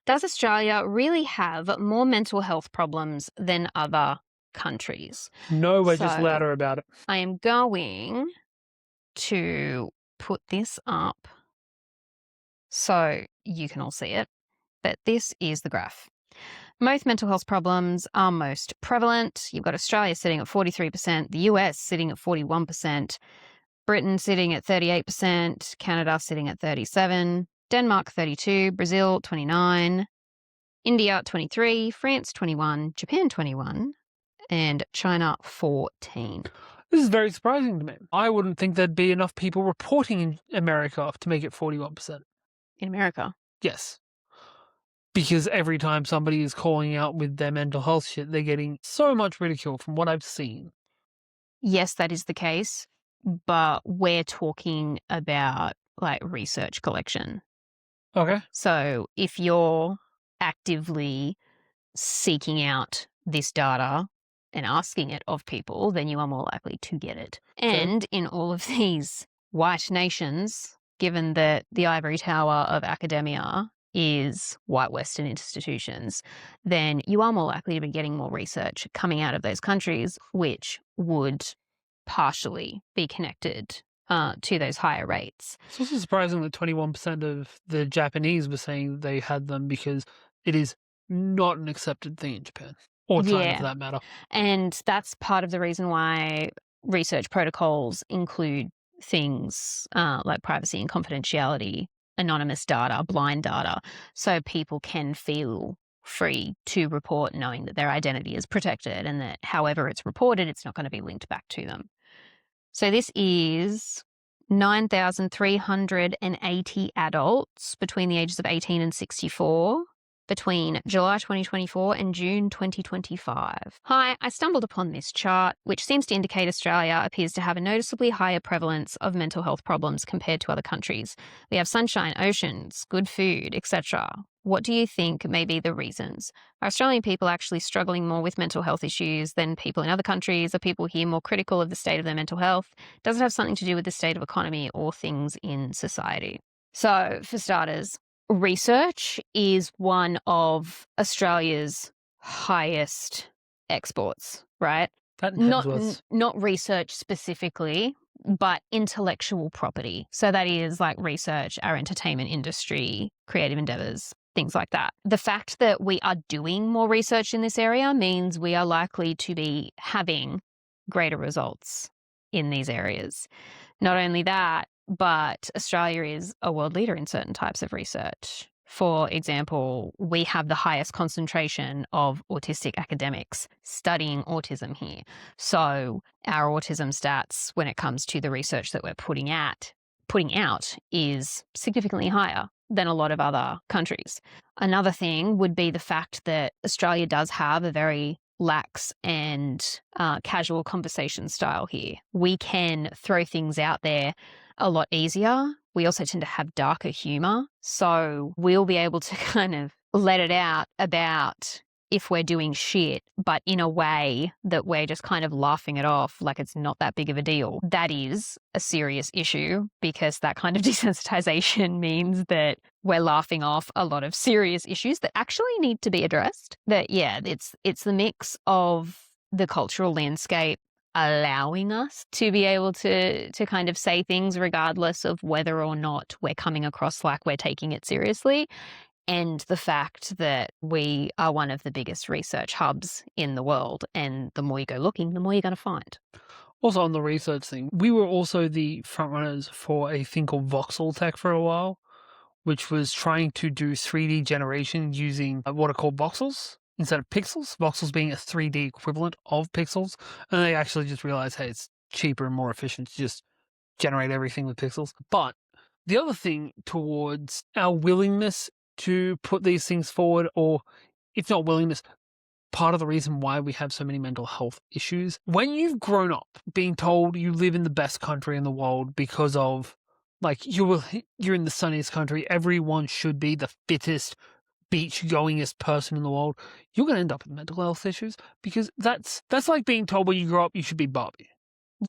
Does Australia really have more mental health problems than other countries? No, we're just So louder about it. I am going to put this up so you can all see it, but this is the graph. Most mental health problems are most prevalent. You've got Australia sitting at 43%, the US sitting at 41%, Britain sitting at 38%, Canada sitting at 37%, Denmark 32%, Brazil 29%, India 23%, France 21%, Japan 21%, and China 14%. This is very surprising to me. I wouldn't think there'd be enough people reporting in America to make it 41%. In America. Yes. Because every time somebody is calling out with their mental health shit, they're getting so much ridicule from what I've seen. Yes, that is the case, but we're talking about like research collection. Okay. So if you're actively seeking out this data and asking it of people, then you are more likely to get it. And in all of these white nations, given that the ivory tower of academia is white Western institutions, then you are more likely to be getting more research coming out of those countries, which would partially be connected to those higher rates. It's also surprising that 21% of the Japanese were saying they had them because it is not an accepted thing in Japan. Or China, for that matter. And that's part of the reason why research protocols include things like privacy and confidentiality, anonymous data, blind data, so people can feel free to report knowing that their identity is protected and that however it's reported, it's not going to be linked back to them. So this is 9,380 adults between the ages of 18 and 64 between July 2024 and June 2025. Hi, I stumbled upon this chart, which seems to indicate Australia appears to have a noticeably higher prevalence of mental health problems compared to other countries. We have sunshine, oceans, good food, etc. What do you think may be the reasons? Are Australian people actually struggling more with mental health issues than people in other countries? Are people here more critical of the state of their mental health? Does it have something to do with the state of economy or things in society? So, for starters, research is one of Australia's highest exports, right? That and Hemsworth's. Not research specifically, but intellectual property. So that is like research, our entertainment industry, creative endeavors, things like that. The fact that we are doing more research in this area means we are likely to be having greater results in these areas. Not only that, but Australia is a world leader in certain types of research. For example, we have the highest concentration of autistic academics studying autism here. So our autism stats, when it comes to the research that we're putting out, is significantly higher than a lot of other countries. Another thing would be the fact that Australia does have a very lax and casual conversation style here. We can throw things out there a lot easier. We also tend to have darker humor. So we'll be able to kind of let it out about if we're doing shit, but in a way that we're just kind of laughing it off like it's not that big of a deal. That is a serious issue because that kind of desensitization means that we're laughing off a lot of serious issues that actually need to be addressed. That, yeah, it's the mix of the cultural landscape allowing us to be able to kind of say things regardless of whether or not we're coming across like we're taking it seriously, and the fact that we are one of the biggest research hubs in the world, and the more you go looking, the more you're going to find. Also on the research thing, we were also the frontrunners for a thing called voxel tech for a while, which was trying to do 3D generation using what are called voxels instead of pixels, voxels being a 3D equivalent of pixels. And they actually just realized, hey, it's cheaper and more efficient to just generate everything with pixels. But the other thing towards our willingness to put these things forward, or if not willingness, part of the reason why we have so many mental health issues, when you've grown up being told you live in the best country in the world because of, like, you're in the sunniest country, everyone should be the fittest, beach-goingest person in the world, you're going to end up with mental health issues because that's like being told when you grow up you should be Barbie.